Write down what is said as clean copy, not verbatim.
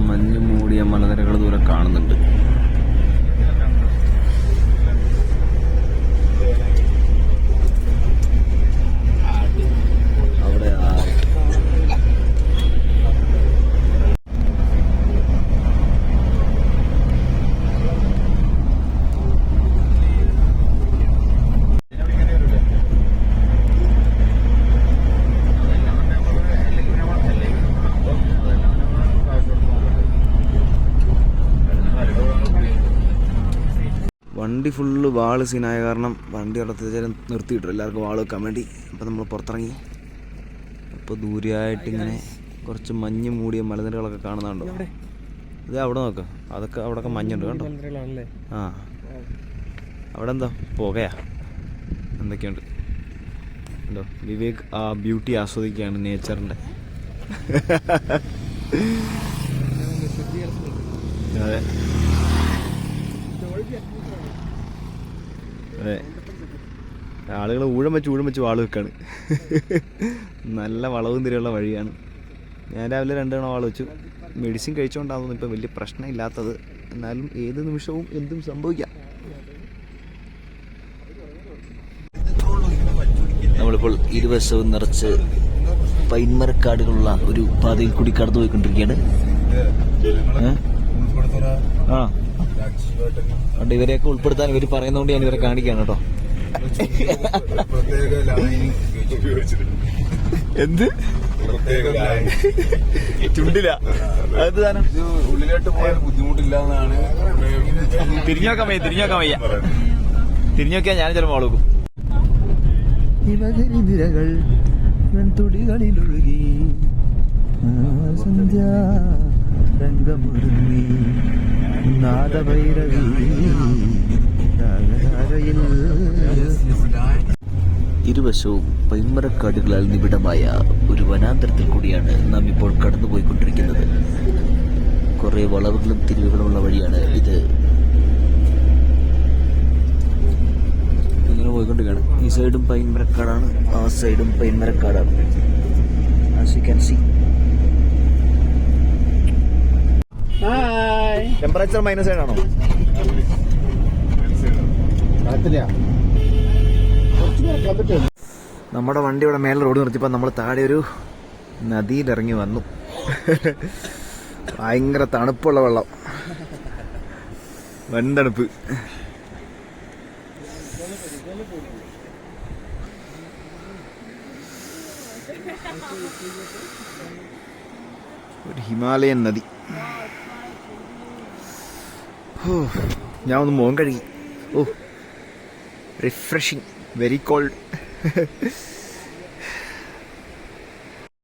മഞ്ഞ് മൂടിയ മലനിരകൾ ദൂരെ കാണുന്നുണ്ട്. അവിടെ വണ്ടി ഫുള്ള് വാള് സീനായ കാരണം വണ്ടി അവിടെ നിർത്തിയിട്ടു എല്ലാവർക്കും വാള് വെക്കാൻ വേണ്ടി. അപ്പോൾ നമ്മൾ പുറത്തിറങ്ങി. അപ്പോൾ ദൂരെയായിട്ടിങ്ങനെ കുറച്ച് മഞ്ഞ് മൂടിയ മലനിരകളൊക്കെ കാണുന്നുണ്ടോ? ഇത് അവിടെ നോക്കാം, അതൊക്കെ അവിടെയൊക്കെ മഞ്ഞുണ്ട് കേട്ടോ. ആ അവിടെ എന്താ പുകയാ എന്തൊക്കെയുണ്ട് എന്തോ. വിവേക് ആ ബ്യൂട്ടി ആസ്വദിക്കുകയാണ്, നേച്ചറിൻ്റെ. അതെ അതെ, ആളുകൾ ഊഴം വെച്ച് വാള് വെക്കാണ്. നല്ല വളവും തിരിയുള്ള വഴിയാണ്. ഞാൻ രാവിലെ 2 തവണ വാള് വെച്ചു. മെഡിസിൻ കഴിച്ചുകൊണ്ടാകുന്നു ഇപ്പം വലിയ പ്രശ്നമില്ലാത്തത്. എന്നാലും ഏത് നിമിഷവും എന്തും സംഭവിക്കാം. നമ്മളിപ്പോൾ ഇരുവശവും നിറച്ച് പൈൻമരക്കാടുകളുള്ള ഒരു പാതയിൽ കൂടി കടന്നു പോയിക്കൊണ്ടിരിക്കുകയാണ്. ആ അതുകൊണ്ട് ഇവരെയൊക്കെ ഉൾപ്പെടുത്താൻ ഇവർ പറയുന്നതുകൊണ്ട് ഞാൻ ഇവരെ കാണിക്കുകയാണ് കേട്ടോ. എന്ത് ചുണ്ടില്ല അത് താനം ഉള്ളിലോട്ട് പോയാൽ ബുദ്ധിമുട്ടില്ലാന്നാണ്. തിരിഞ്ഞോക്കാൻ വയ്യ തിരിഞ്ഞോക്കിയാ ഞാൻ ചിലപ്പോൾ വളക്കും. നിരകൾ തുടികളിലൊഴുകി രംഗമൊരുങ്ങി നാദഭൈരവി. ഇരുവശവും പൈൻമരക്കാടുകളാൽ നിബിഡമായ ഒരു വനാന്തരത്തിൽ കൂടിയാണ് നാം ഇപ്പോൾ കടന്നുപോയിക്കൊണ്ടിരിക്കുന്നത്. കുറെ വളവുകളും തിരിവുകളുമുള്ള വഴിയാണ് ഇത്. ഇങ്ങനെ പോയിക്കൊണ്ടിരിക്കുകയാണ്. ഈ സൈഡും പൈൻമരക്കാടാണ്, ആ സൈഡും പൈൻമരക്കാടാണ്. As you can see. Temperature -7 ആണോ? നമ്മുടെ വണ്ടി ഇവിടെ മേലെ റോഡ് നിർത്തിയപ്പോൾ നമ്മൾ താഴെ ഒരു നദിയിലിറങ്ങി വന്നു. ഭയങ്കര തണുപ്പുള്ള വെള്ളം, വൻ തണുപ്പ്. ഒരു ഹിമാലയൻ നദി. ഞാൻ ഒന്ന് മുഖം കഴുകി. Refreshing, very called.